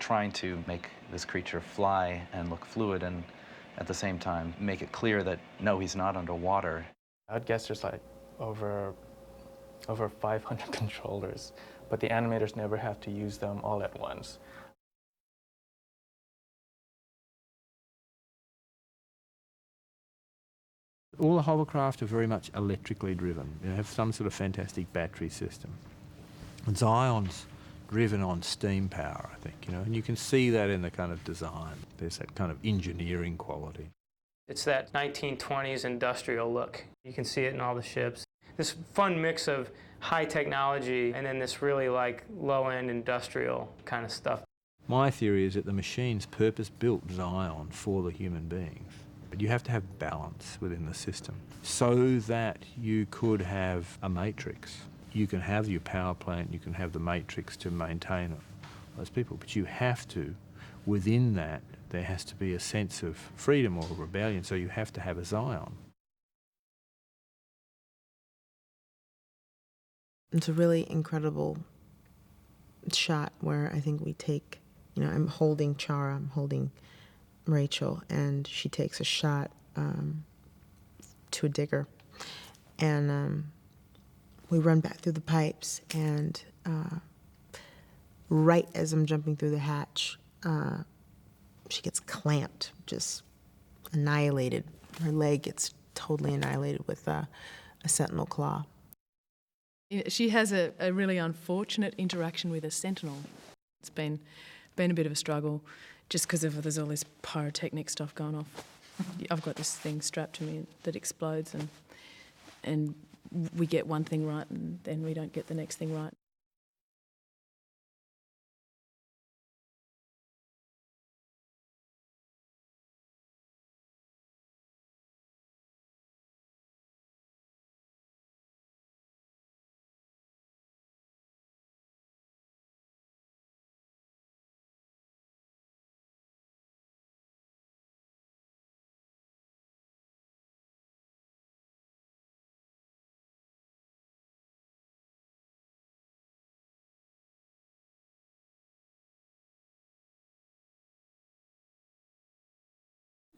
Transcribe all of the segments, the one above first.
trying to make this creature fly and look fluid and at the same time make it clear that no, he's not underwater. I'd guess there's like over 500 controllers, but the animators never have to use them all at once. All the hovercraft are very much electrically driven. They have some sort of fantastic battery system. And Zion's driven on steam power, I think, and you can see that in the kind of design. There's that kind of engineering quality. It's that 1920s industrial look. You can see it in all the ships. This fun mix of high technology and then this really like low-end industrial kind of stuff. My theory is that the machines purpose-built Zion for the human beings. But you have to have balance within the system so that you could have a matrix. You can have your power plant, you can have the matrix to maintain those people, but you have to, within that, there has to be a sense of freedom or rebellion, so you have to have a Zion. It's a really incredible shot where I think we take, I'm holding Chara, I'm holding Rachel, and she takes a shot to a digger. And we run back through the pipes, and right as I'm jumping through the hatch, she gets clamped, just annihilated. Her leg gets totally annihilated with a sentinel claw. She has a really unfortunate interaction with a sentinel. It's been a bit of a struggle just because there's all this pyrotechnic stuff going off. I've got this thing strapped to me that explodes, and we get one thing right and then we don't get the next thing right.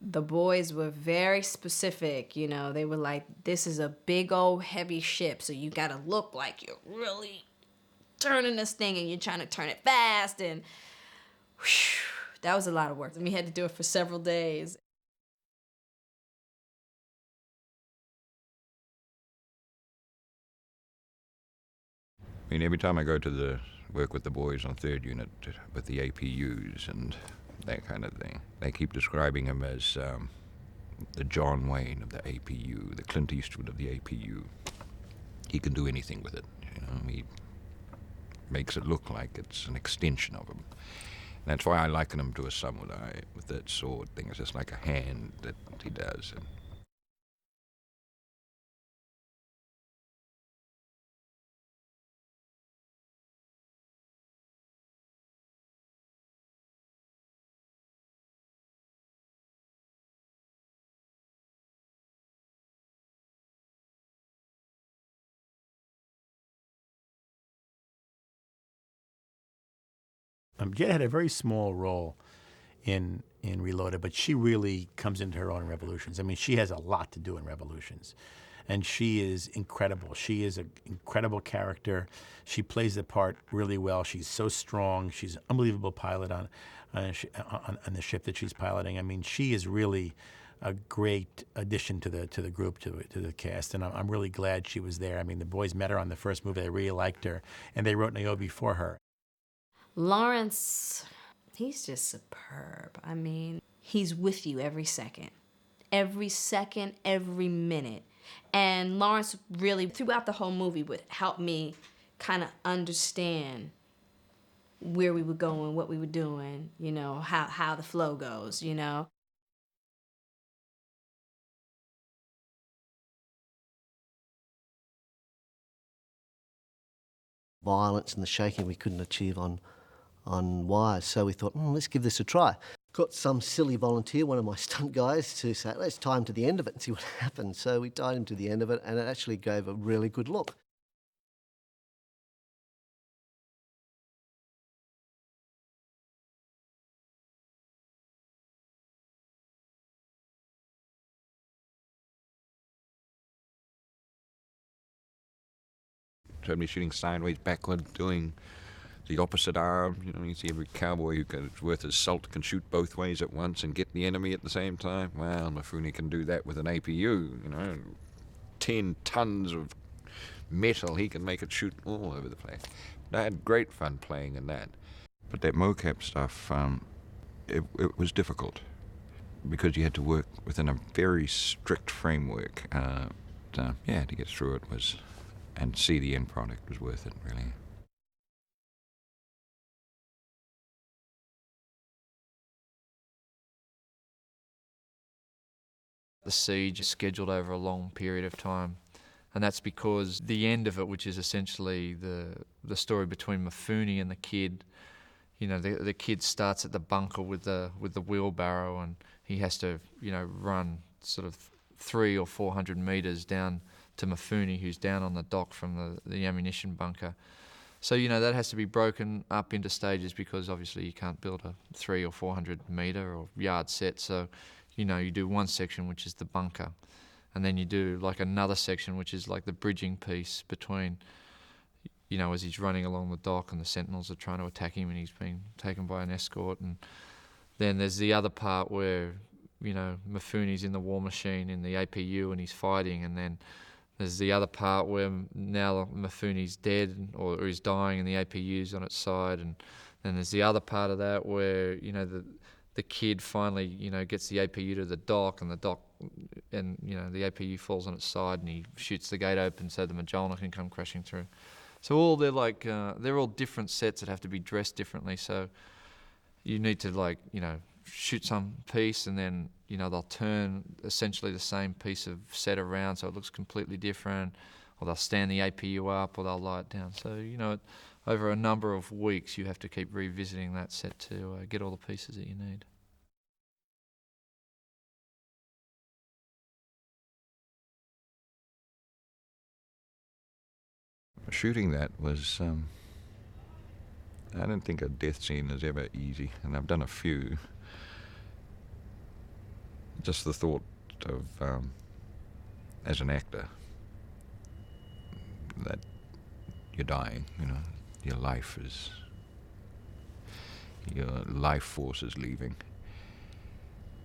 The boys were very specific, they were like, this is a big old heavy ship, so you gotta look like you're really turning this thing and you're trying to turn it fast, and whew, that was a lot of work. And we had to do it for several days. I mean, every time I go to work with the boys on 3rd Unit with the APUs and that kind of thing, they keep describing him as the John Wayne of the APU, the Clint Eastwood of the APU. He can do anything with it, he makes it look like it's an extension of him. And that's why I liken him to a samurai with that sword thing. It's just like a hand that he does. And Jet had a very small role in Reloaded, but she really comes into her own in Revolutions. I mean, she has a lot to do in Revolutions, and she is incredible. She is an incredible character. She plays the part really well. She's so strong. She's an unbelievable pilot on the ship that she's piloting. I mean, she is really a great addition to the group, to the cast, and I'm really glad she was there. I mean, the boys met her on the first movie. They really liked her, and they wrote Niobe for her. Lawrence, he's just superb. I mean, he's with you every second, every minute. And Lawrence really, throughout the whole movie, would help me kind of understand where we were going, what we were doing, how the flow goes, Violence and the shaking we couldn't achieve on wires, so we thought, let's give this a try. Got some silly volunteer, one of my stunt guys, to say, let's tie him to the end of it and see what happens. So we tied him to the end of it, and it actually gave a really good look. showed me shooting sideways, backward, doing the opposite arm. You know, you see every cowboy who's worth his salt can shoot both ways at once and get the enemy at the same time. Well, Mifune can do that with an APU, you know. 10 tons of metal, he can make it shoot all over the place. I had great fun playing in that. But that mocap stuff, it was difficult because you had to work within a very strict framework. Yeah, to get through it was, and see the end product was worth it, really. The siege is scheduled over a long period of time, and that's because the end of it, which is essentially the story between Mifune and the kid, you know, the kid starts at the bunker with the wheelbarrow, and he has to, you know, run sort of 300 or 400 meters down to Mifune, who's down on the dock from the ammunition bunker. So, you know, that has to be broken up into stages because obviously you can't build a 300 or 400 meter or yard set. So, you know, you do one section, which is the bunker, and then you do like another section, which is like the bridging piece between, you know, as he's running along the dock and the sentinels are trying to attack him and he's being taken by an escort. And then there's the other part where, you know, Mifune's in the war machine in the APU and he's fighting, and then there's the other part where now Mifune's dead or he's dying and the APU's on its side, and then there's the other part of that where, you know, the kid finally, you know, gets the APU to the dock, and you know, the APU falls on its side and he shoots the gate open so the Majolna can come crashing through. So they're all different sets that have to be dressed differently. So you need to, like, you know, shoot some piece and then, you know, they'll turn essentially the same piece of set around so it looks completely different, or they'll stand the APU up or they'll lie it down. So, you know, over a number of weeks you have to keep revisiting that set to get all the pieces that you need. Shooting that was, I don't think a death scene is ever easy, and I've done a few. Just the thought of, as an actor, that you're dying, you know, your life force is leaving.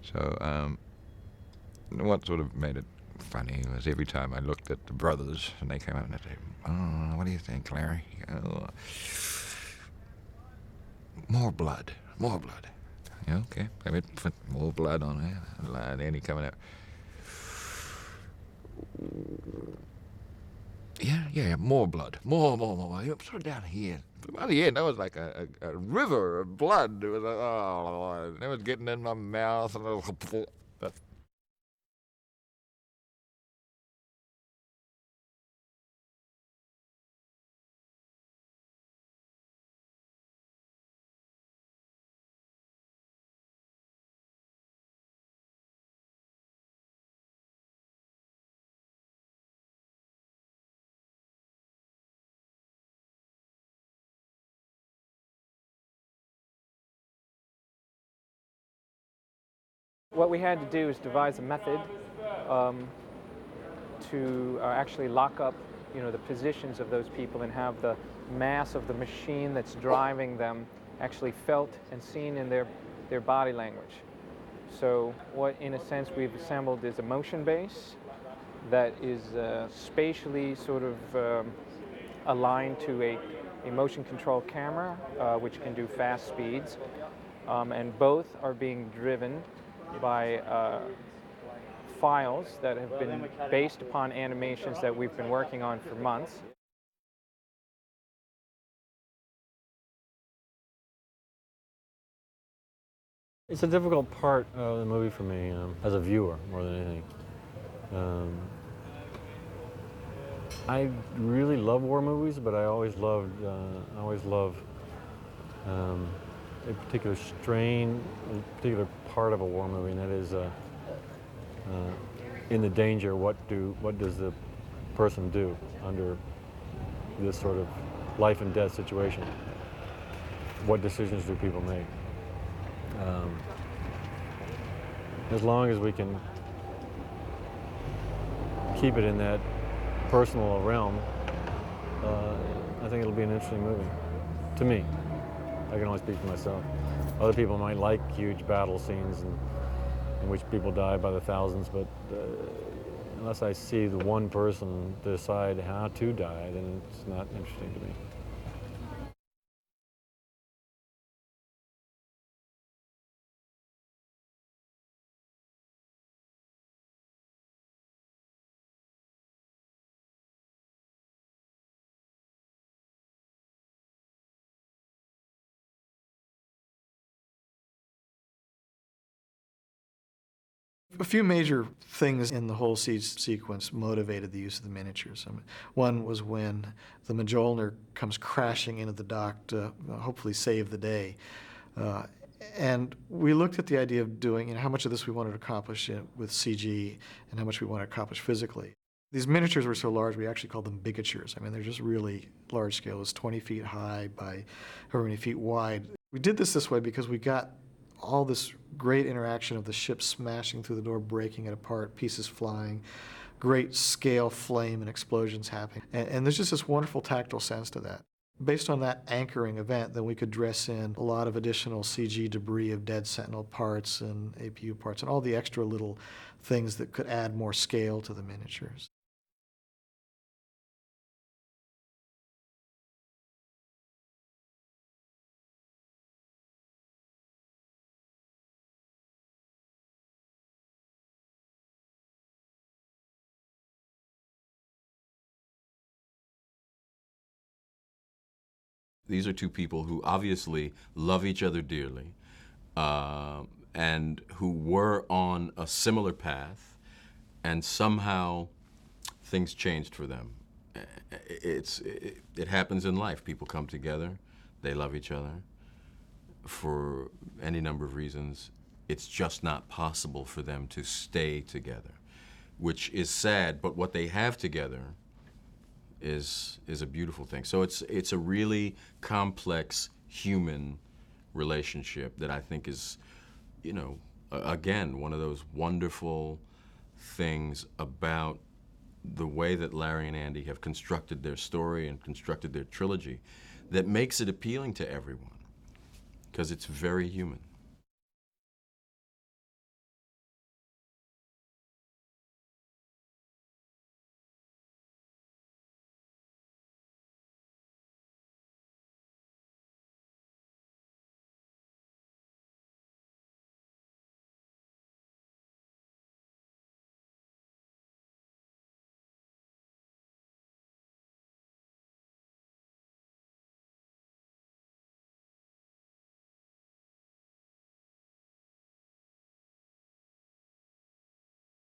So, what sort of made it funny was every time I looked at the brothers and they came out and they said, "Oh, what do you think, Larry?" Oh, more blood. Yeah, okay, I mean, put more blood on it. And then he coming out. Yeah, more blood. More. Sort of down here. By the end, that was like a river of blood. It was like, oh, it was getting in my mouth. And but What we had to do is devise a method to actually lock up, you know, the positions of those people and have the mass of the machine that's driving them actually felt and seen in their body language. So what, in a sense, we've assembled is a motion base that is spatially sort of aligned to a motion control camera, which can do fast speeds, and both are being driven by files that have been based upon animations that we've been working on for months. It's a difficult part of the movie for me as a viewer more than anything. I really love war movies, but I always love a particular strain, a particular part of a war movie, and that is in the danger, what does the person do under this sort of life and death situation? What decisions do people make? As long as we can keep it in that personal realm, I think it'll be an interesting movie. To me, I can only speak for myself. Other people might like huge battle scenes in which people die by the thousands, but unless I see the one person decide how to die, then it's not interesting to me. A few major things in the whole siege sequence motivated the use of the miniatures. One was when the Mjolnir comes crashing into the dock to hopefully save the day. And we looked at the idea of doing, how much of this we wanted to accomplish with CG and how much we wanted to accomplish physically. These miniatures were so large, we actually called them bigatures. They're just really large scale. It was 20 feet high by however many feet wide. We did this way because we got all this great interaction of the ship smashing through the door, breaking it apart, pieces flying, great scale flame and explosions happening. And there's just this wonderful tactile sense to that. Based on that anchoring event, then we could dress in a lot of additional CG debris of dead Sentinel parts and APU parts and all the extra little things that could add more scale to the miniatures. These are two people who obviously love each other dearly and who were on a similar path, and somehow things changed for them. It happens in life. People come together, they love each other for any number of reasons. It's just not possible for them to stay together, which is sad, but what they have together is a beautiful thing. So it's a really complex human relationship that I think is, again, one of those wonderful things about the way that Larry and Andy have constructed their story and constructed their trilogy that makes it appealing to everyone, because it's very human.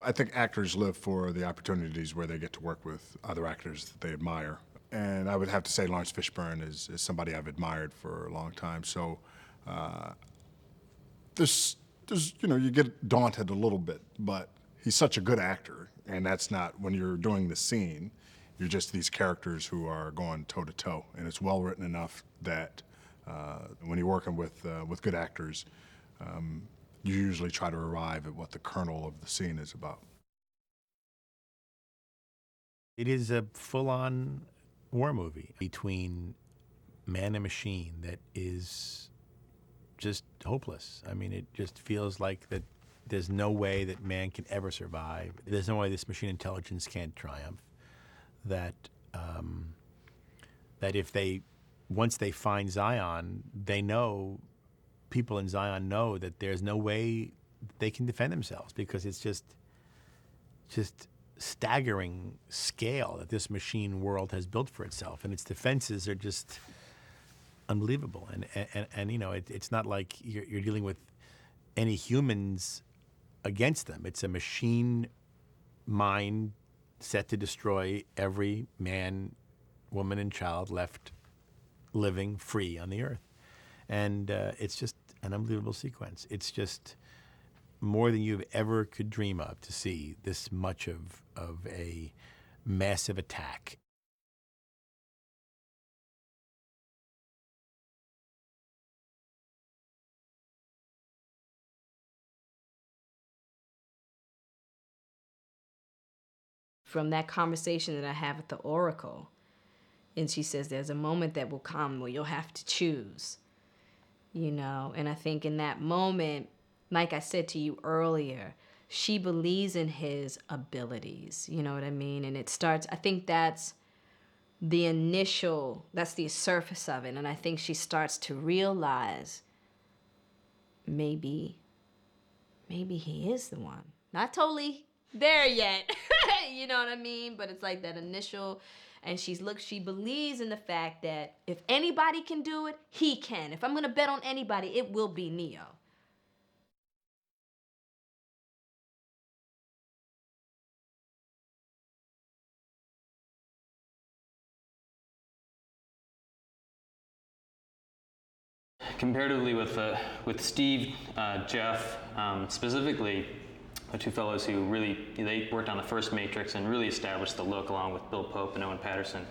I think actors live for the opportunities where they get to work with other actors that they admire. And I would have to say Lawrence Fishburne is somebody I've admired for a long time. So there's you get daunted a little bit, but he's such a good actor. And that's not, when you're doing the scene, you're just these characters who are going toe to toe. And it's well written enough that when you're working with good actors, you usually try to arrive at what the kernel of the scene is about. It is a full-on war movie between man and machine that is just hopeless. It just feels like that there's no way that man can ever survive. There's no way this machine intelligence can't triumph. That once they find Zion, they know, people in Zion know that there's no way they can defend themselves, because it's just staggering scale that this machine world has built for itself, and its defenses are just unbelievable. And it's not like you're dealing with any humans against them. It's a machine mind set to destroy every man, woman, and child left living free on the earth. And it's just an unbelievable sequence. It's just more than you've ever could dream of, to see this much of a massive attack. From that conversation that I have with the Oracle, And she says there's a moment that will come where you'll have to choose, you know? And I think in that moment, like I said to you earlier, she believes in his abilities, you know what I mean? And it starts, I think that's the surface of it. And I think she starts to realize maybe he is the one. Not totally there yet, you know what I mean? But it's like that initial, and she believes in the fact that if anybody can do it, he can. If I'm gonna bet on anybody, it will be Neo. Comparatively with Steve, Jeff, specifically, the two fellows who they worked on the first Matrix and really established the look, along with Bill Pope and Owen Patterson.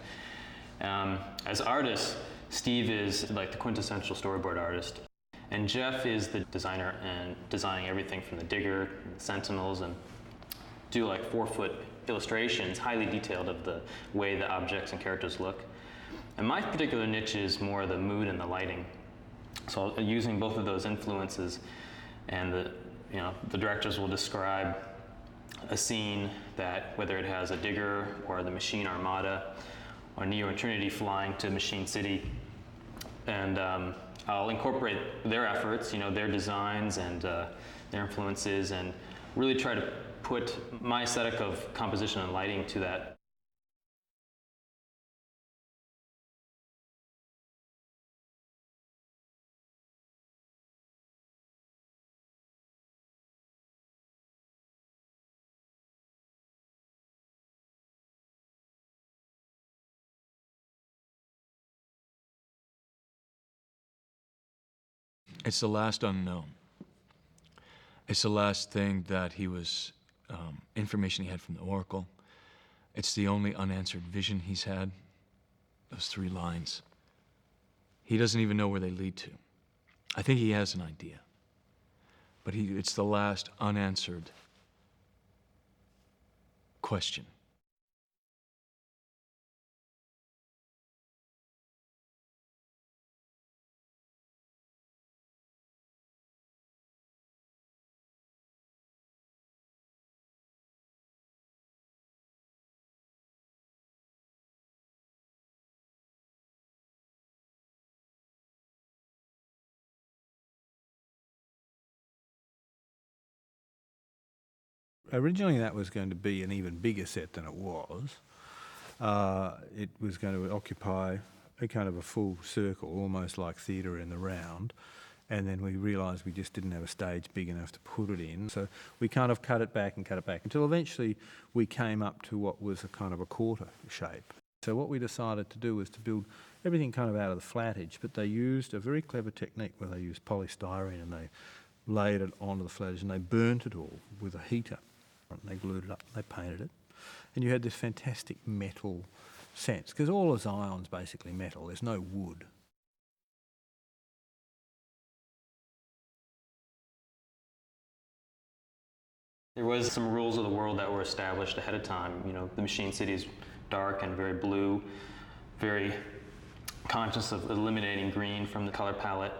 As artists, Steve is like the quintessential storyboard artist, and Jeff is the designer and designing everything from the Digger, and the Sentinels, and do like 4-foot illustrations, highly detailed, of the way the objects and characters look. And my particular niche is more the mood and the lighting. So using both of those influences, and the directors will describe a scene that, whether it has a Digger or the Machine Armada or Neo and Trinity flying to Machine City, and I'll incorporate their efforts, their designs and their influences, and really try to put my aesthetic of composition and lighting to that. It's the last unknown. It's the last thing that he was, information he had from the Oracle. It's the only unanswered vision he's had. Those 3 lines. He doesn't even know where they lead to. I think he has an idea. But it's the last unanswered question. Originally that was going to be an even bigger set than it was. It was going to occupy a kind of a full circle, almost like theatre in the round, and then we realised we just didn't have a stage big enough to put it in. So we kind of cut it back until eventually we came up to what was a kind of a quarter shape. So what we decided to do was to build everything kind of out of the flattage, but they used a very clever technique where they used polystyrene and they laid it onto the flattage and they burnt it all with a heater. They glued it up, they painted it, and you had this fantastic metal sense, because all of Zion's basically metal, there's no wood. There was some rules of the world that were established ahead of time. The Machine City is dark and very blue, very conscious of eliminating green from the color palette.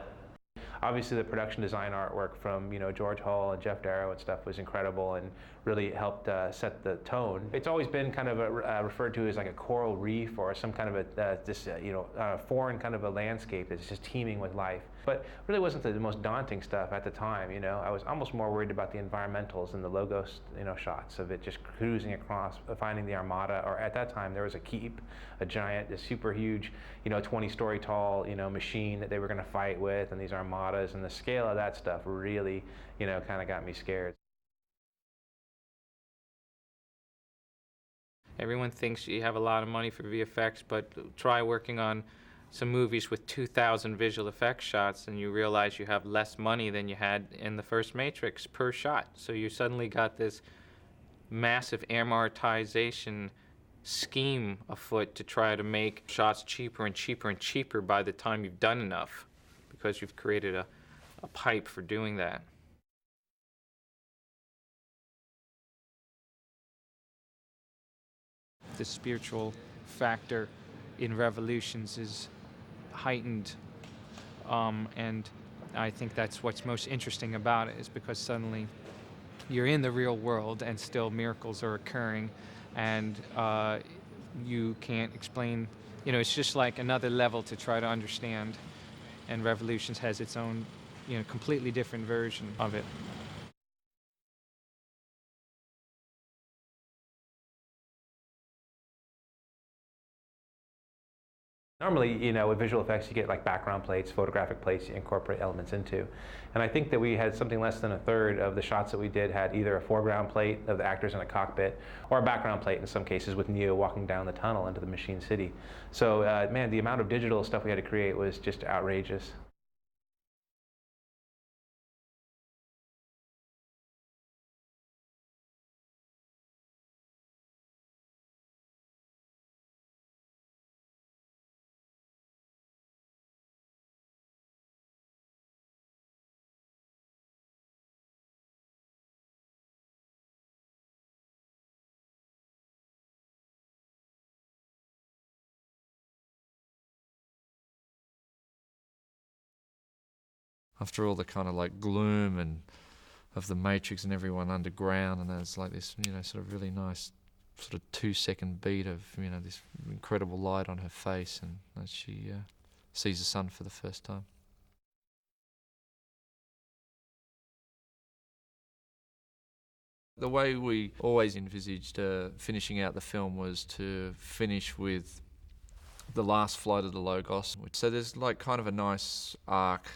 Obviously, the production design artwork from George Hull and Jeff Darrow and stuff was incredible and really helped set the tone. It's always been kind of referred to as like a coral reef or some kind of foreign kind of a landscape that's just teeming with life. But really wasn't the most daunting stuff at the time. I was almost more worried about the environmentals and the logos, shots of it just cruising across, finding the Armada. Or at that time there was a keep, a giant, a super huge, 20-story tall, machine that they were going to fight with, and these Armadas, and the scale of that stuff really, kind of got me scared. Everyone thinks you have a lot of money for VFX, but try working on some movies with 2,000 visual effects shots and you realize you have less money than you had in the first Matrix per shot. So you suddenly got this massive amortization scheme afoot to try to make shots cheaper and cheaper and cheaper by the time you've done enough, because you've created a pipe for doing that. The spiritual factor in Revolutions is heightened, and I think that's what's most interesting about it, is because suddenly you're in the real world and still miracles are occurring, and you can't explain, it's just like another level to try to understand, and Revolutions has its own, completely different version of it. Normally, with visual effects, you get like background plates, photographic plates you incorporate elements into. And I think that we had something less than a third of the shots that we did had either a foreground plate of the actors in a cockpit or a background plate in some cases with Neo walking down the tunnel into the Machine City. So, man, the amount of digital stuff we had to create was just outrageous. After all the kind of like gloom and of the Matrix and everyone underground, and there's like this, sort of really nice sort of 2-second beat of, this incredible light on her face, and as she sees the sun for the first time. The way we always envisaged finishing out the film was to finish with the last flight of the Logos. So there's like kind of a nice arc,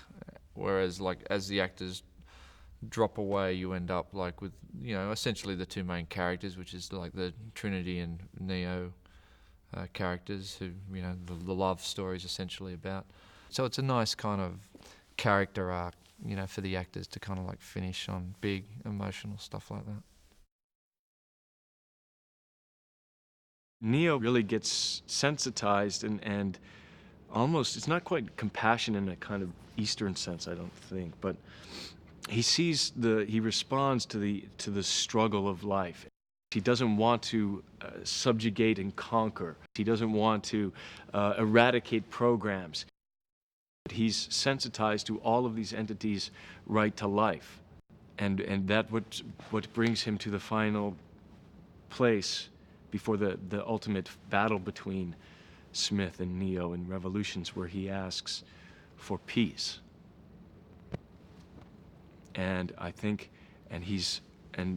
whereas like as the actors drop away, you end up like with, essentially the two main characters, which is like the Trinity and Neo characters who, the love story is essentially about. So it's a nice kind of character arc, for the actors to kind of like finish on big emotional stuff like that. Neo really gets sensitized and almost, it's not quite compassion in a kind of Eastern sense, I don't think, but he responds to the struggle of life. He doesn't want to subjugate and conquer. He doesn't want to eradicate programs. He's sensitized to all of these entities' right to life, and that what brings him to the final place before the ultimate battle between Smith and Neo in Revolutions, where he asks for peace. And I think, and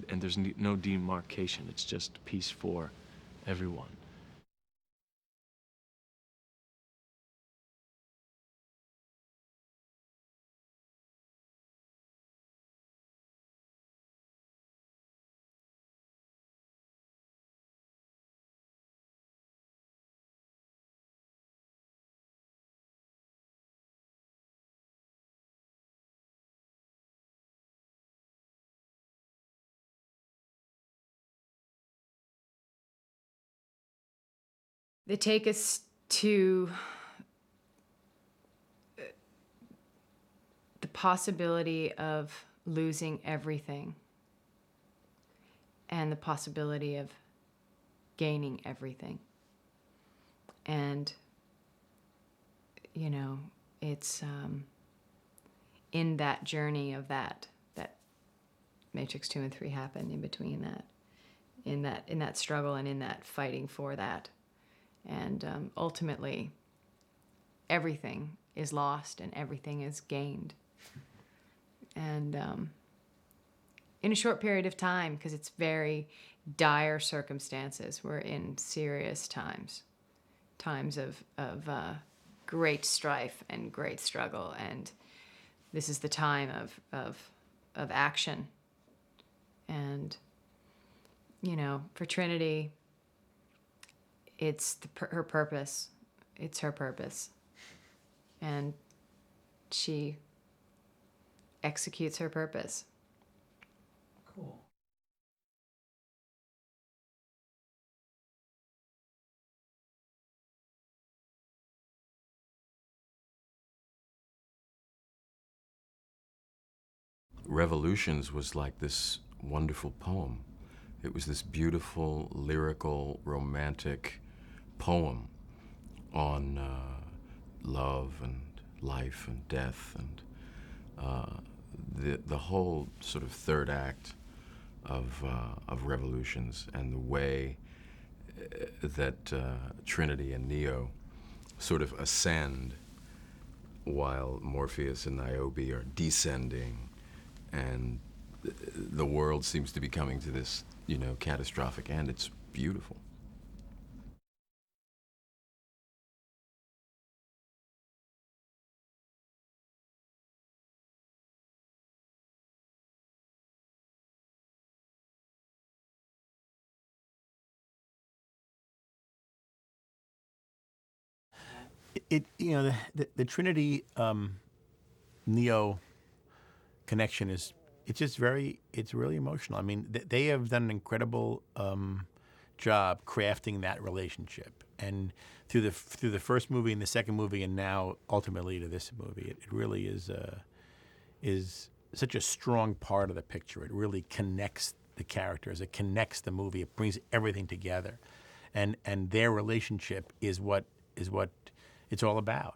there's no demarcation, it's just peace for everyone. They take us to the possibility of losing everything and the possibility of gaining everything. And, it's in that journey of that Matrix 2 and 3 happened in between that, in that struggle and in that fighting for that. And ultimately, everything is lost and everything is gained. And in a short period of time, because it's very dire circumstances. We're in serious times of great strife and great struggle. And this is the time of action. And, for Trinity, it's her purpose. It's her purpose. And she executes her purpose. Cool. Revolutions was like this wonderful poem. It was this beautiful, lyrical, romantic poem on love and life and death and the whole sort of third act of Revolutions and the way that Trinity and Neo sort of ascend while Morpheus and Niobe are descending, and the world seems to be coming to this, you know, catastrophic end. It's beautiful. You know, the Trinity Neo connection is, it's just it's really emotional. I mean, they have done an incredible job crafting that relationship, and through the first movie and the second movie, and now ultimately to this movie, it really is such a strong part of the picture. It really connects the characters. It connects the movie. It brings everything together, and their relationship is what it's all about.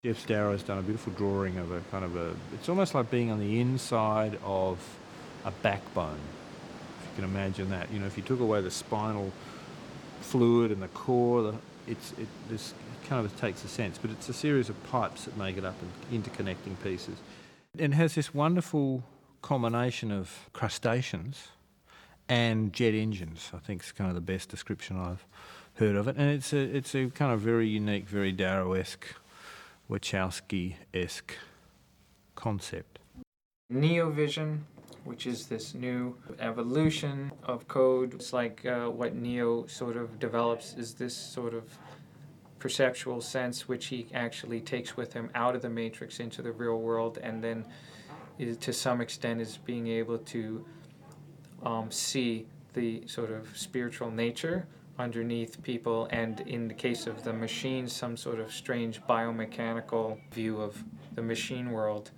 Jeff Starrow has done a beautiful drawing of a kind of it's almost like being on the inside of a backbone, if you can imagine that. You know, if you took away the spinal fluid and the core, this kind of takes a sense, but it's a series of pipes that make it up and interconnecting pieces. It has this wonderful combination of crustaceans and jet engines. I think is kind of the best description I've heard of it, and it's a kind of very unique, very Darrow-esque, Wachowski-esque concept. Neovision, which is this new evolution of code. It's like what Neo sort of develops is this sort of perceptual sense which he actually takes with him out of the Matrix into the real world, and then to some extent is being able to see the sort of spiritual nature underneath people, and in the case of the machines, some sort of strange biomechanical view of the machine world.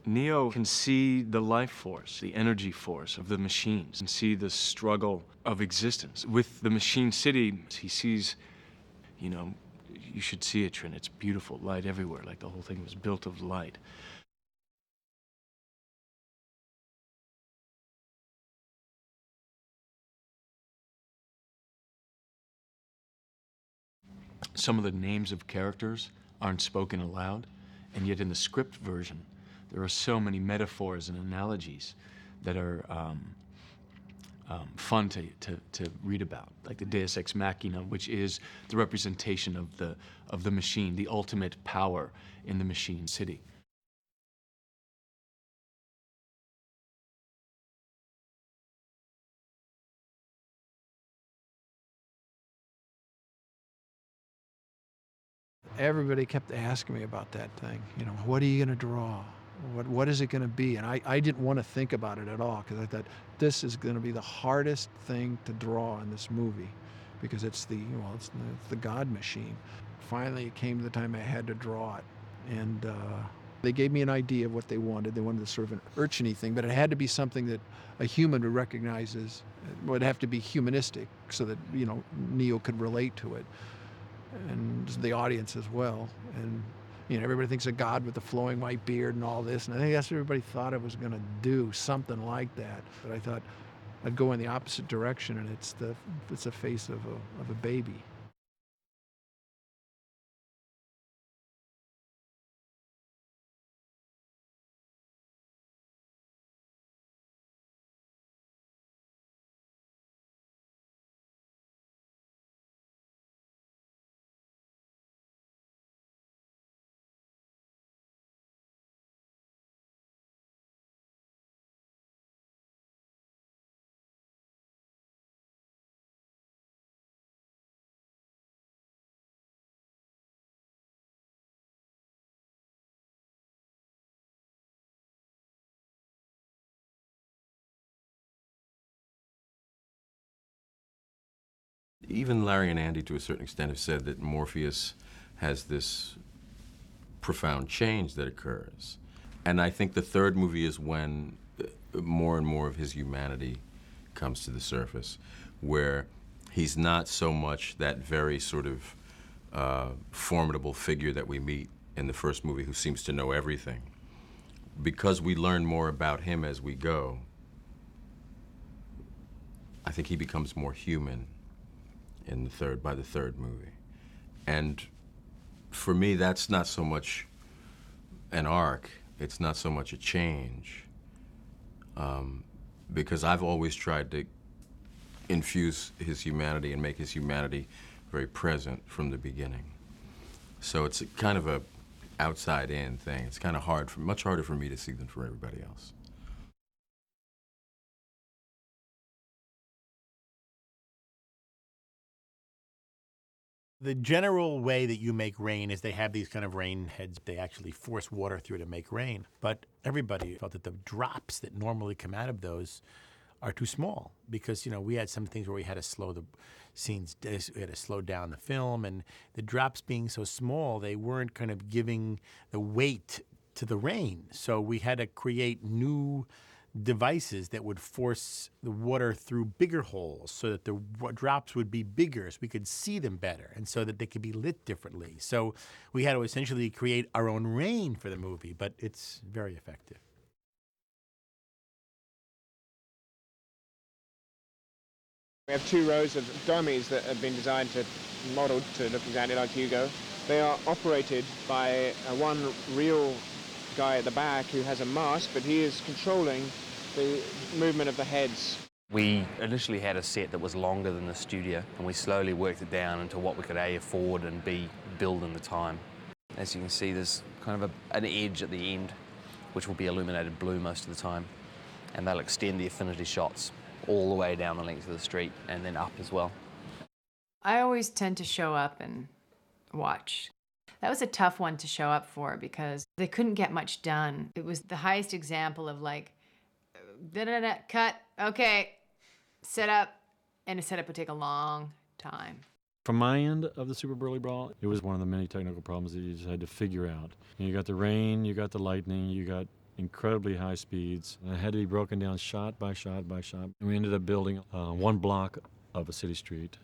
Neo can see the life force, the energy force of the machines, and see the struggle of existence. With the machine city, he sees, you know, you should see it, Trin. It's beautiful, light everywhere, like the whole thing was built of light. Some of the names of characters aren't spoken aloud, and yet in the script version, there are so many metaphors and analogies that are fun to read about, like the Deus Ex Machina, which is the representation of the machine, the ultimate power in the machine city. Everybody kept asking me about that thing. You know, what are you going to draw? What is it going to be? And I didn't want to think about it at all, because I thought this is going to be the hardest thing to draw in this movie, because it's it's the God machine. Finally, it came to the time I had to draw it, and they gave me an idea of what they wanted. They wanted sort of an urchin-y thing, but it had to be something that a human would recognize as, would have to be humanistic, so that Neo could relate to it, and the audience as well. And You know, everybody thinks of God with the flowing white beard and all this, and I think that's what everybody thought I was going to do, something like that. But I thought I'd go in the opposite direction, and it's the face of a baby. Even Larry and Andy, to a certain extent, have said that Morpheus has this profound change that occurs. And I think the third movie is when more and more of his humanity comes to the surface, where he's not so much that very sort of formidable figure that we meet in the first movie who seems to know everything. Because we learn more about him as we go, I think he becomes more human by the third movie. And for me, that's not so much an arc, it's not so much a change, because I've always tried to infuse his humanity and make his humanity very present from the beginning. So it's kind of a outside-in thing. It's kind of much harder for me to see than for everybody else. The general way that you make rain is they have these kind of rain heads. They actually force water through to make rain. But everybody felt that the drops that normally come out of those are too small because, you know, we had some things where we had to slow the scenes, we had to slow down the film, and the drops being so small, they weren't kind of giving the weight to the rain. So we had to create new devices that would force the water through bigger holes so that the drops would be bigger so we could see them better and so that they could be lit differently. So we had to essentially create our own rain for the movie, but it's very effective. We have 2 rows of dummies that have been designed to modeled to look exactly like Hugo. They are operated by one real guy at the back who has a mask, but he is controlling the movement of the heads. We initially had a set that was longer than the studio, and we slowly worked it down into what we could A, afford, and B, build in the time. As you can see, there's kind of an edge at the end, which will be illuminated blue most of the time, and they'll extend the affinity shots all the way down the length of the street and then up as well. I always tend to show up and watch. That was a tough one to show up for because they couldn't get much done. It was the highest example of like, da-da-da, cut, okay, set up, and a setup would take a long time. From my end of the Super Burly Brawl, it was one of the many technical problems that you just had to figure out. You got the rain, you got the lightning, you got incredibly high speeds. And it had to be broken down shot by shot by shot. And we ended up building one block of a city street,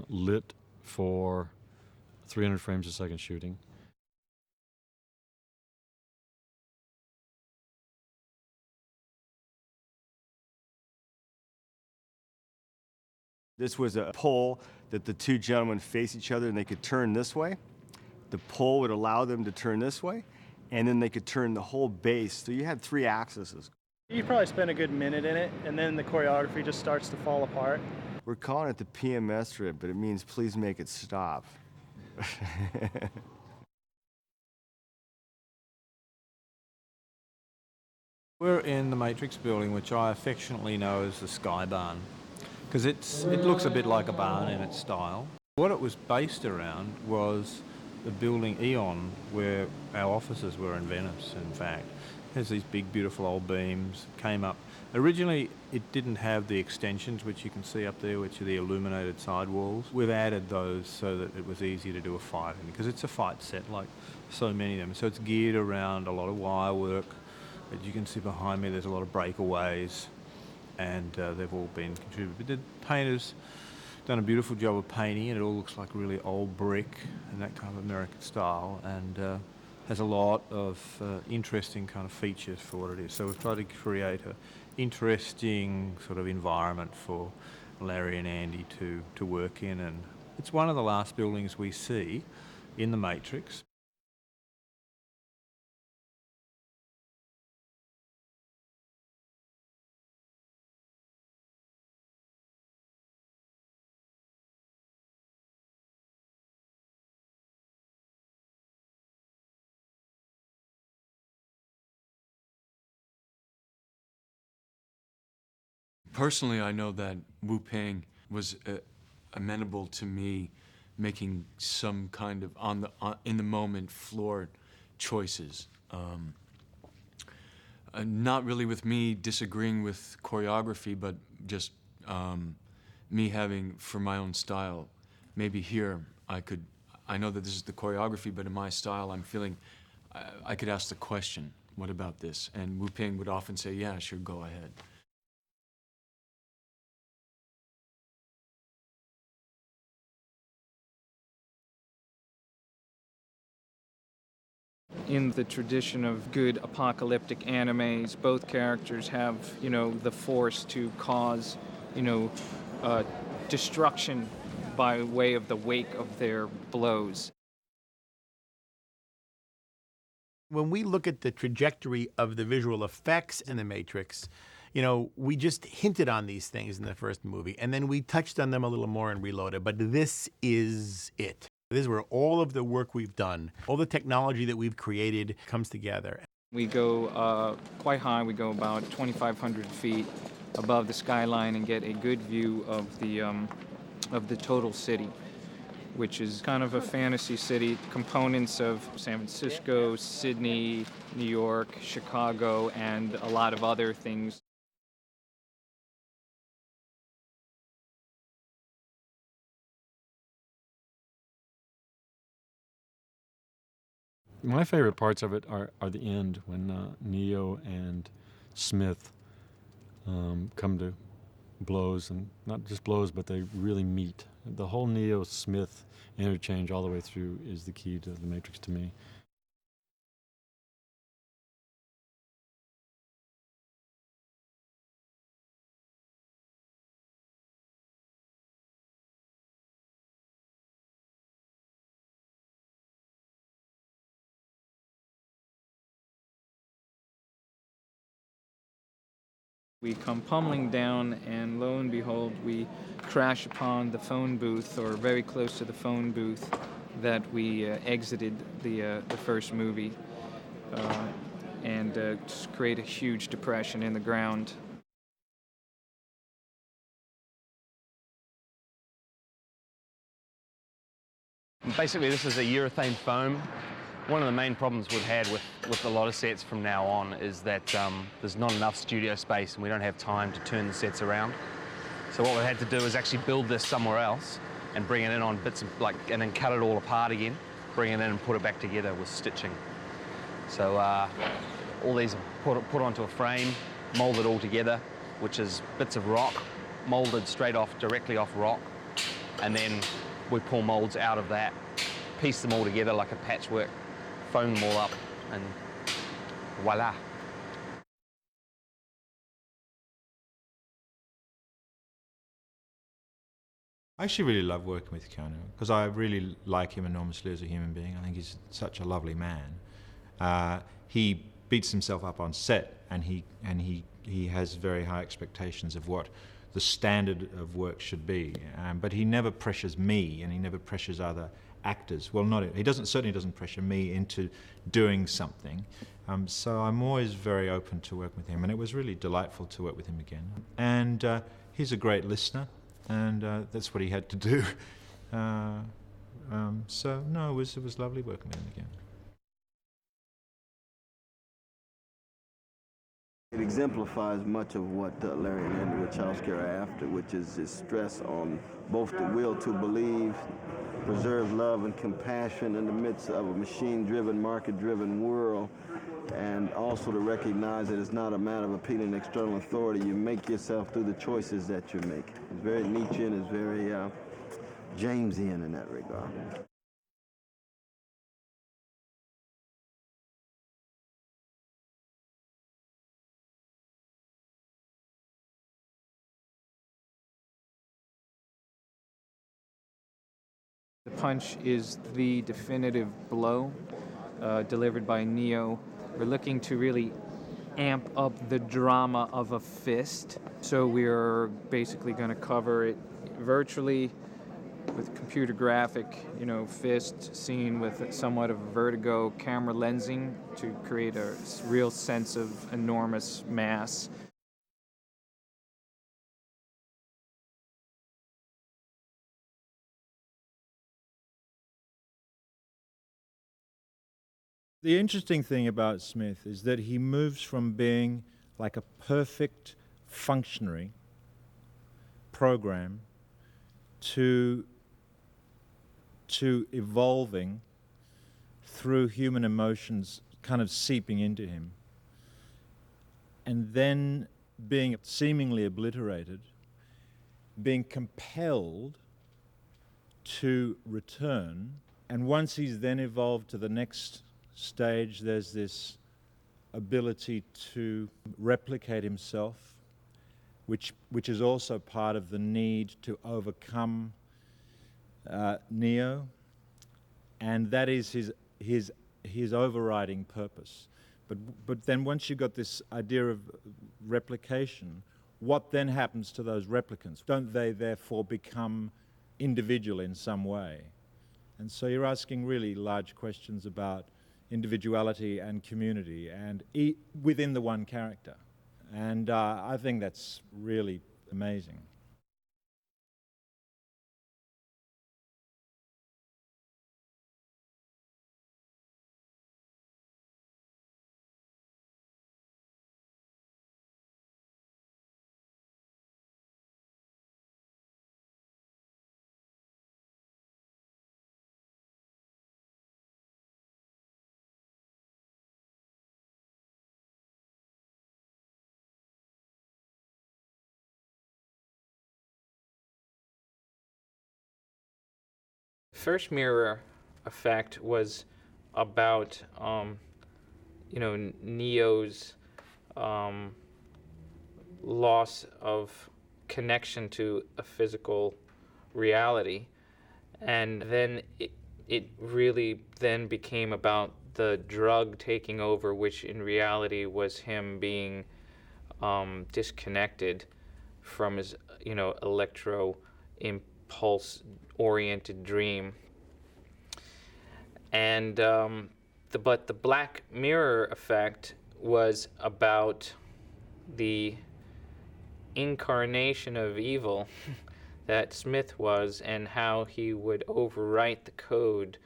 lit for 300 frames a second shooting. This was a pole that the 2 gentlemen face each other and they could turn this way. The pole would allow them to turn this way, and then they could turn the whole base. So you had 3 axes. You probably spend a good minute in it, and then the choreography just starts to fall apart. We're calling it the PMS strip, but it means please make it stop. We're in the Matrix building, which I affectionately know as the Sky Barn, because it looks a bit like a barn in its style. What it was based around was the building Eon, where our offices were in Venice, in fact. It has these big, beautiful old beams, came up. Originally, it didn't have the extensions, which you can see up there, which are the illuminated sidewalls. We've added those so that it was easy to do a fight in, because it's a fight set like so many of them. So it's geared around a lot of wire work. As you can see behind me, there's a lot of breakaways, and they've all been contributed. But the painters done a beautiful job of painting it. It all looks like really old brick and that kind of American style, and has a lot of interesting kind of features for what it is. So we've tried to create an interesting sort of environment for Larry and Andy to work in, and it's one of the last buildings we see in the Matrix. Personally, I know that Wu Ping was amenable to me making some kind of in the moment floor choices. Not really with me disagreeing with choreography, but just me having, for my own style, maybe here I know that this is the choreography, but in my style I'm feeling I could ask the question, what about this? And Wu Ping would often say, yeah, sure, go ahead. In the tradition of good apocalyptic animes, both characters have, the force to cause, destruction by way of the wake of their blows. When we look at the trajectory of the visual effects in The Matrix, we just hinted on these things in the first movie, and then we touched on them a little more in Reloaded, but this is it. This is where all of the work we've done, all the technology that we've created comes together. We go quite high. We go about 2,500 feet above the skyline and get a good view of the total city, which is kind of a fantasy city. Components of San Francisco, Sydney, New York, Chicago, and a lot of other things. My favorite parts of it are the end, when Neo and Smith come to blows, and not just blows, but they really meet. The whole Neo-Smith interchange all the way through is the key to The Matrix to me. We come pummeling down, and lo and behold, we crash upon the phone booth, or very close to the phone booth that we exited the first movie, and just create a huge depression in the ground. Basically, this is a urethane foam. One of the main problems we've had with a lot of sets from now on is that there's not enough studio space and we don't have time to turn the sets around. So what we had to do is actually build this somewhere else and bring it in on bits of, and then cut it all apart again, bring it in and put it back together with stitching. So all these are put onto a frame, molded all together, which is bits of rock, molded directly off rock, and then we pull molds out of that, piece them all together like a patchwork, foam them all up, and voila. I actually really love working with Keanu because I really like him enormously as a human being. I think he's such a lovely man. He beats himself up on set, and he has very high expectations of what the standard of work should be. But he never pressures me, and he never pressures other actors. Well, certainly doesn't pressure me into doing something. So I'm always very open to work with him, and it was really delightful to work with him again. And he's a great listener, and that's what he had to do. So no, it was lovely working with him again. It exemplifies much of what Larry and Andy Wachowski are after, which is this stress on both the will to believe, preserve love and compassion in the midst of a machine-driven, market-driven world, and also to recognize that it's not a matter of appealing to external authority. You make yourself through the choices that you make. It's very Nietzschean, it's very Jamesian in that regard. The punch is the definitive blow delivered by Neo. We're looking to really amp up the drama of a fist. So we're basically going to cover it virtually with computer graphic, fist seen with somewhat of vertigo camera lensing to create a real sense of enormous mass. The interesting thing about Smith is that he moves from being like a perfect functionary program to evolving through human emotions kind of seeping into him, and then being seemingly obliterated, being compelled to return. And once he's then evolved to the next stage, there's this ability to replicate himself, which is also part of the need to overcome Neo, and that is his overriding purpose. But then once you've got this idea of replication, what then happens to those replicants? Don't they therefore become individual in some way? And so you're asking really large questions about individuality and community and within the one character. And I think that's really amazing. First mirror effect was about, Neo's loss of connection to a physical reality. And then it really then became about the drug taking over, which in reality was him being disconnected from his, electro impulse-oriented dream. And but the Black Mirror effect was about the incarnation of evil that Smith was, and how he would overwrite the code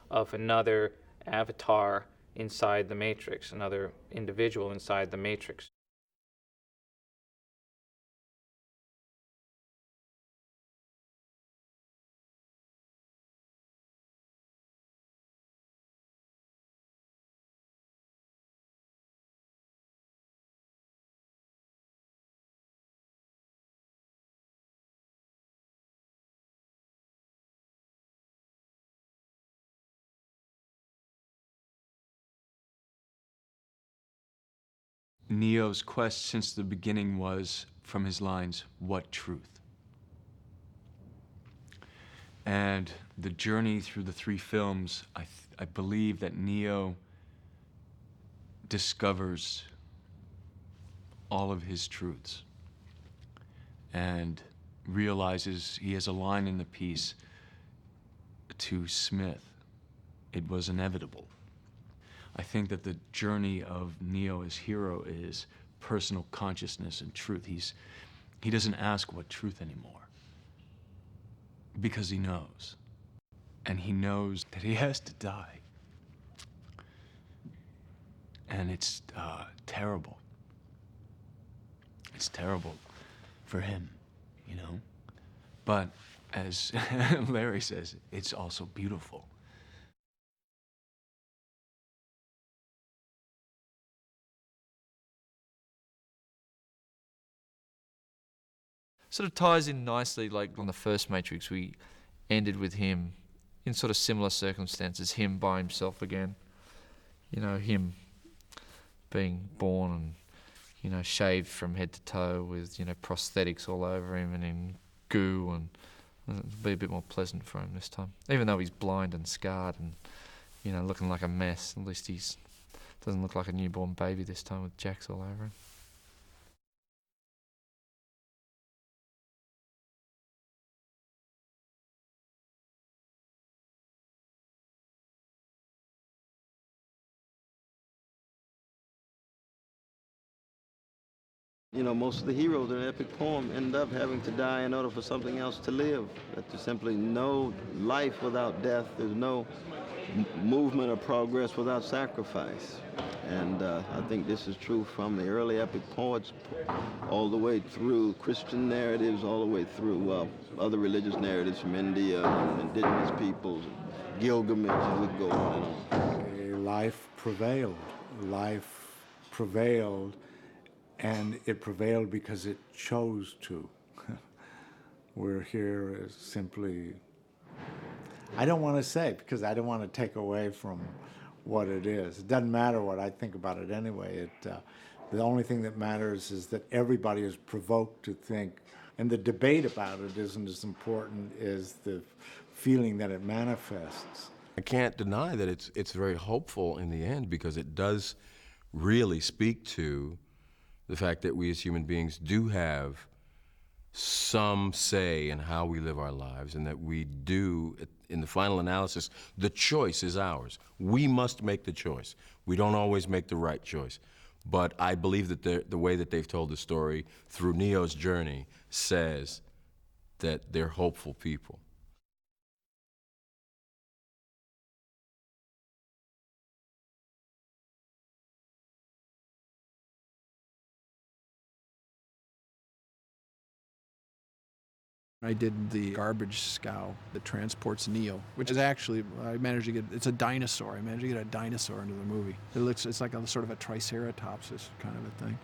of another avatar inside the Matrix, another individual inside the Matrix. Neo's quest since the beginning was, from his lines, what truth? And the journey through the three films, I believe that Neo discovers all of his truths and realizes he has a line in the piece to Smith. It was inevitable. I think that the journey of Neo as hero is personal consciousness and truth. He doesn't ask what truth anymore because he knows. And he knows that he has to die. And it's terrible. It's terrible for him, But as Larry says, it's also beautiful. Sort of ties in nicely, like on the first Matrix, we ended with him in sort of similar circumstances, him by himself again. Him being born and, shaved from head to toe with, prosthetics all over him and in goo and It'll be a bit more pleasant for him this time. Even though he's blind and scarred and, you know, looking like a mess, at least he's doesn't look like a newborn baby this time with jacks all over him. You know, most of the heroes in an epic poem end up having to die in order for something else to live. That there's simply no life without death. There's no movement or progress without sacrifice. And I think this is true from the early epic poets all the way through Christian narratives, all the way through other religious narratives from India and indigenous peoples, Gilgamesh, and we go on and on. Life prevailed. Life prevailed, and it prevailed because it chose to. We're here as simply, I don't want to say, because I don't want to take away from what it is. It doesn't matter what I think about it anyway. The only thing that matters is that everybody is provoked to think, and the debate about it isn't as important as the feeling that it manifests. I can't deny that it's very hopeful in the end, because it does really speak to the fact that we as human beings do have some say in how we live our lives, and that we do, in the final analysis, the choice is ours. We must make the choice. We don't always make the right choice. But I believe that the way that they've told the story through Neo's journey says that they're hopeful people. I did the garbage scow that transports Neo, which is actually, I managed to get, it's a dinosaur. I managed to get a dinosaur into the movie. It's like a sort of a triceratops kind of a thing.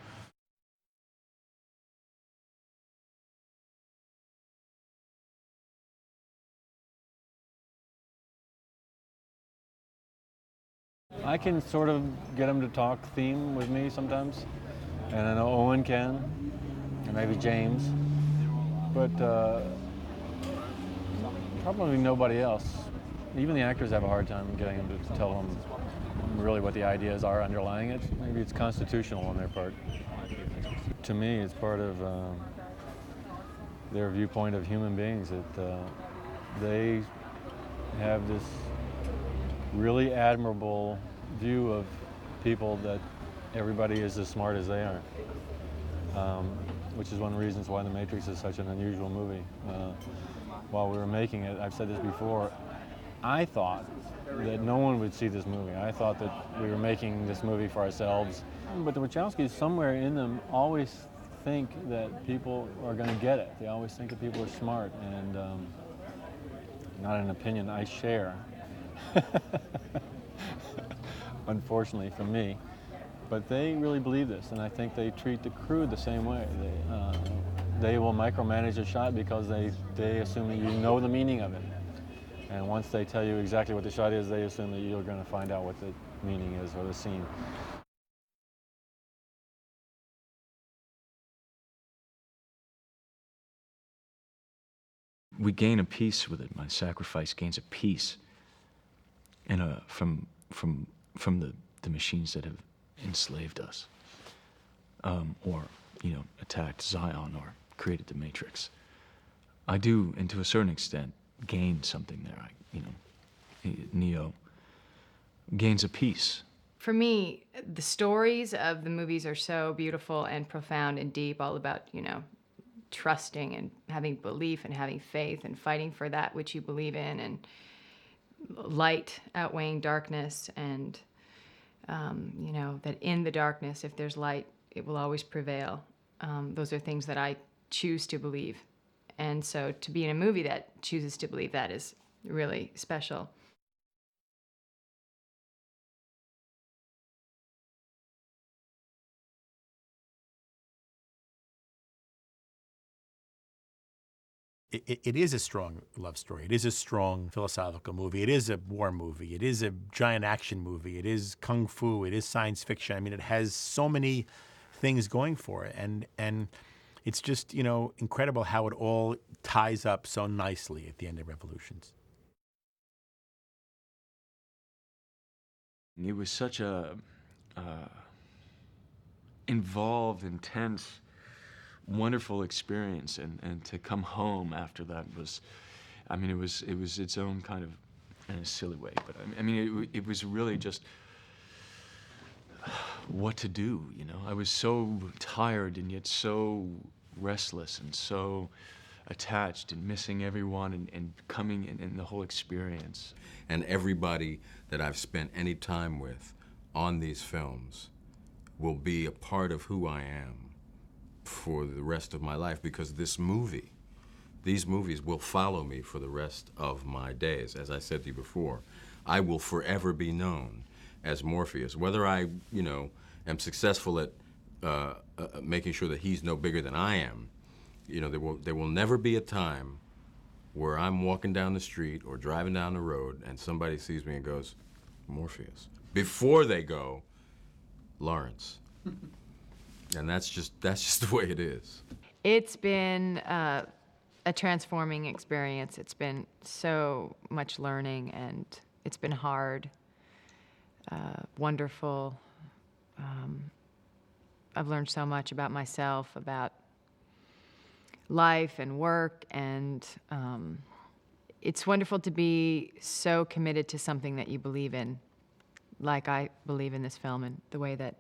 I can sort of get him to talk theme with me sometimes, and I know Owen can, and maybe James, but probably nobody else. Even the actors have a hard time getting him to tell them really what the ideas are underlying it. Maybe it's constitutional on their part. To me, it's part of their viewpoint of human beings, that they have this really admirable view of people, that everybody is as smart as they are, which is one of the reasons why The Matrix is such an unusual movie. While we were making it, I've said this before, I thought that no one would see this movie. I thought that we were making this movie for ourselves. But the Wachowskis, somewhere in them, always think that people are going to get it. They always think that people are smart, and not an opinion I share. Unfortunately for me, but they really believe this, and I think they treat the crew the same way. They will micromanage a shot because they assume that you know the meaning of it, and once they tell you exactly what the shot is, they assume that you're going to find out what the meaning is, or the scene. We gain a peace with it. My sacrifice gains a peace, and from the machines that have enslaved us, or attacked Zion or created the Matrix. I do, and to a certain extent, gain something there. Neo gains a peace. For me, the stories of the movies are so beautiful and profound and deep, all about, trusting and having belief and having faith and fighting for that which you believe in, and light outweighing darkness, and that in the darkness, if there's light, it will always prevail. Those are things that I choose to believe. And so to be in a movie that chooses to believe that is really special. It is a strong love story. It is a strong philosophical movie. It is a war movie. It is a giant action movie. It is kung fu. It is science fiction. I mean, it has so many things going for it. And it's just, you know, incredible how it all ties up so nicely at the end of Revolutions. It was such a involved, intense, wonderful experience, and to come home after that was, I mean, it was its own kind of, in a silly way, but I mean, it was really just what to do, you know? I was so tired and yet so restless and so attached and missing everyone and coming in the whole experience. And everybody that I've spent any time with on these films will be a part of who I am for the rest of my life, because these movies will follow me for the rest of my days. As I said to you before, I will forever be known as Morpheus. Whether I, you know, am successful at making sure that he's no bigger than I am, you know, there will never be a time where I'm walking down the street or driving down the road and somebody sees me and goes, Morpheus. Before they go, Lawrence. And that's just the way it is. It's been a transforming experience. It's been so much learning, and it's been hard, wonderful. I've learned so much about myself, about life and work, and it's wonderful to be so committed to something that you believe in, like I believe in this film, and the way that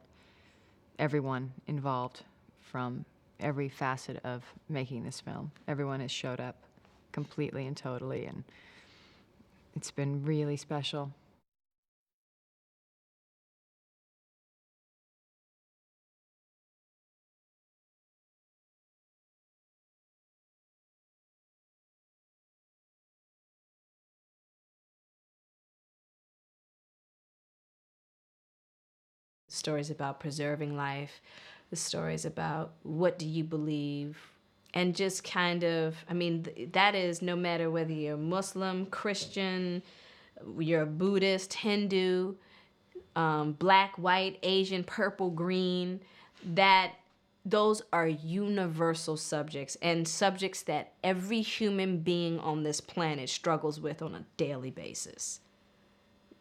everyone involved from every facet of making this film, everyone has showed up completely and totally, and it's been really special. Stories about preserving life, the stories about what do you believe, and just kind of, I mean, that is no matter whether you're Muslim, Christian, you're a Buddhist, Hindu, black, white, Asian, purple, green, that those are universal subjects, and subjects that every human being on this planet struggles with on a daily basis.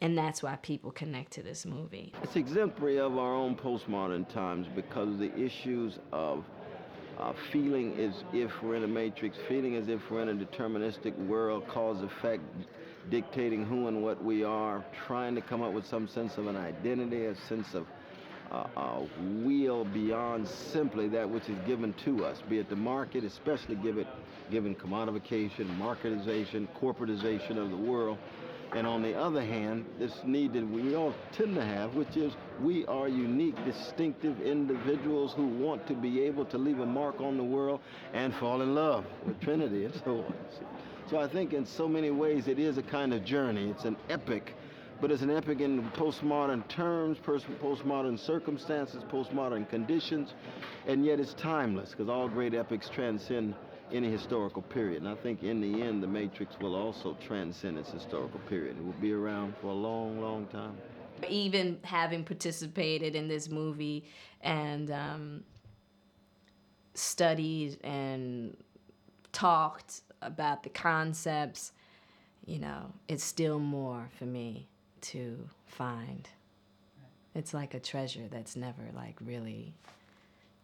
And that's why people connect to this movie. It's exemplary of our own postmodern times, because the issues of feeling as if we're in a matrix, feeling as if we're in a deterministic world, cause effect, dictating who and what we are, trying to come up with some sense of an identity, a sense of will beyond simply that which is given to us, be it the market, especially given commodification, marketization, corporatization of the world. And on the other hand, this need that we all tend to have, which is we are unique, distinctive individuals who want to be able to leave a mark on the world and fall in love with Trinity and so on. So I think in so many ways it is a kind of journey. It's an epic, but it's an epic in postmodern terms, postmodern circumstances, postmodern conditions, and yet it's timeless, because all great epics transcend any historical period. And I think in the end, The Matrix will also transcend its historical period. It will be around for a long, long time. Even having participated in this movie and studied and talked about the concepts, you know, it's still more for me to find. It's like a treasure that's never like really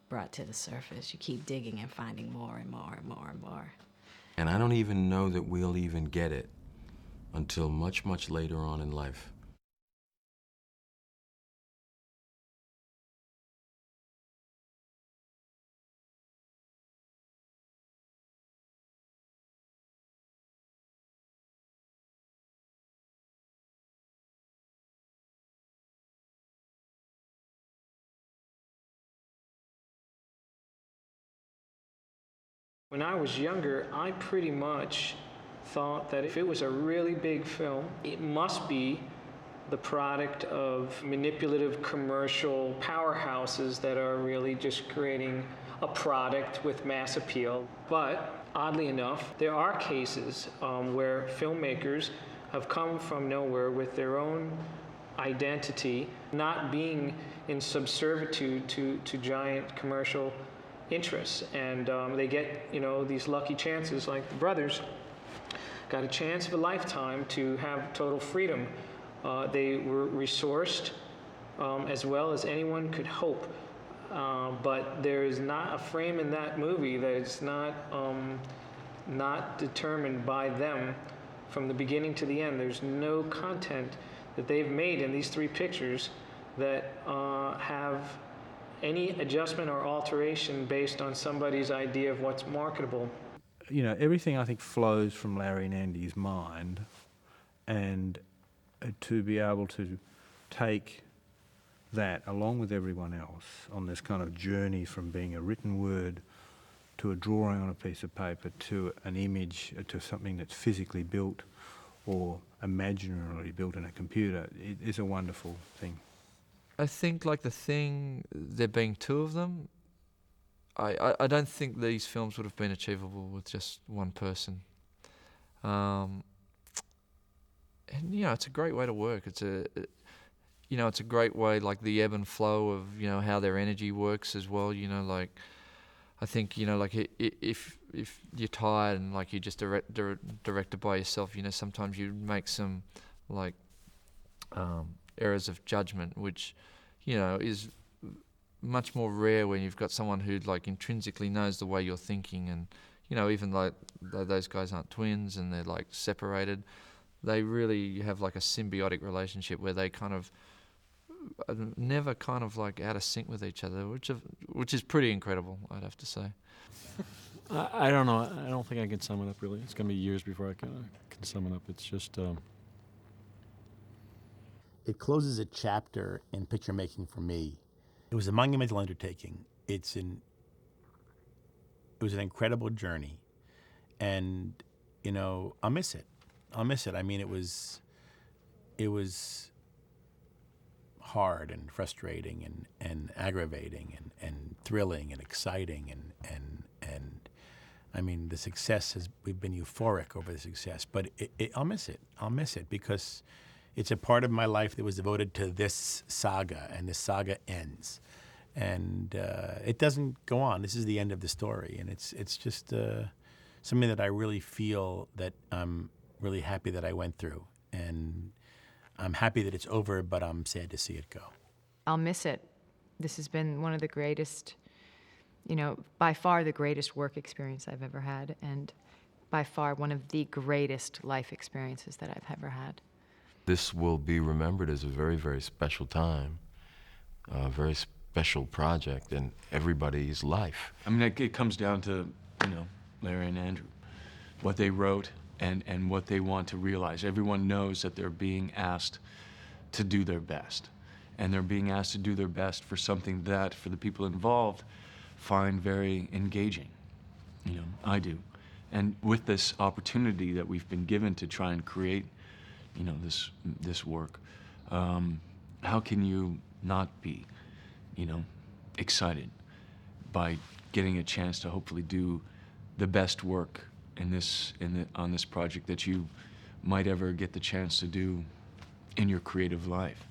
brought to the surface. You keep digging and finding more and more and more and more. And I don't even know that we'll even get it until much, much later on in life. When I was younger, I pretty much thought that if it was a really big film, it must be the product of manipulative commercial powerhouses that are really just creating a product with mass appeal. But oddly enough, there are cases where filmmakers have come from nowhere with their own identity, not being in subservitude to giant commercial interests, and they get, you know, these lucky chances, like the brothers got a chance of a lifetime to have total freedom. They were resourced as well as anyone could hope, but there is not a frame in that movie that is not determined by them from the beginning to the end. There's no content that they've made in these 3 pictures that have any adjustment or alteration based on somebody's idea of what's marketable. You know, everything I think flows from Larry and Andy's mind, and to be able to take that along with everyone else on this kind of journey from being a written word to a drawing on a piece of paper to an image to something that's physically built or imaginarily built in a computer, it is a wonderful thing. I think like there being 2 of them, I don't think these films would have been achievable with just one person. And you know, it's a great way to work. It's a great way, like the ebb and flow of, you know, how their energy works as well. You know, like I think, you know, like if you're tired and like you just directed by yourself, you know, sometimes you make some like errors of judgment, which, you know, is much more rare when you've got someone who like intrinsically knows the way you're thinking. And, you know, even like those guys aren't twins and they're like separated, they really have like a symbiotic relationship where they kind of never kind of like out of sync with each other, which is pretty incredible, I'd have to say. I don't know. I don't think I can sum it up really. It's going to be years before I can sum it up. It's just... It closes a chapter in picture making for me. It was a monumental undertaking. It was an incredible journey, and you know, I'll miss it. I mean, it was hard and frustrating and aggravating and thrilling and exciting and I mean, the success we've been euphoric over the success, but I'll miss it. I'll miss it because it's a part of my life that was devoted to this saga, and this saga ends. And it doesn't go on. This is the end of the story, and it's just something that I really feel that I'm really happy that I went through. And I'm happy that it's over, but I'm sad to see it go. I'll miss it. This has been one of the greatest, you know, by far the greatest work experience I've ever had, and by far one of the greatest life experiences that I've ever had. This will be remembered as a very, very special time, a very special project in everybody's life. I mean, it comes down to, you know, Larry and Andrew, what they wrote and what they want to realize. Everyone knows that they're being asked to do their best. And they're being asked to do their best for something that, for the people involved, find very engaging. You know, I do. And with this opportunity that we've been given to try and create, you know, this work, how can you not be, you know, excited by getting a chance to hopefully do the best work on this project that you might ever get the chance to do in your creative life?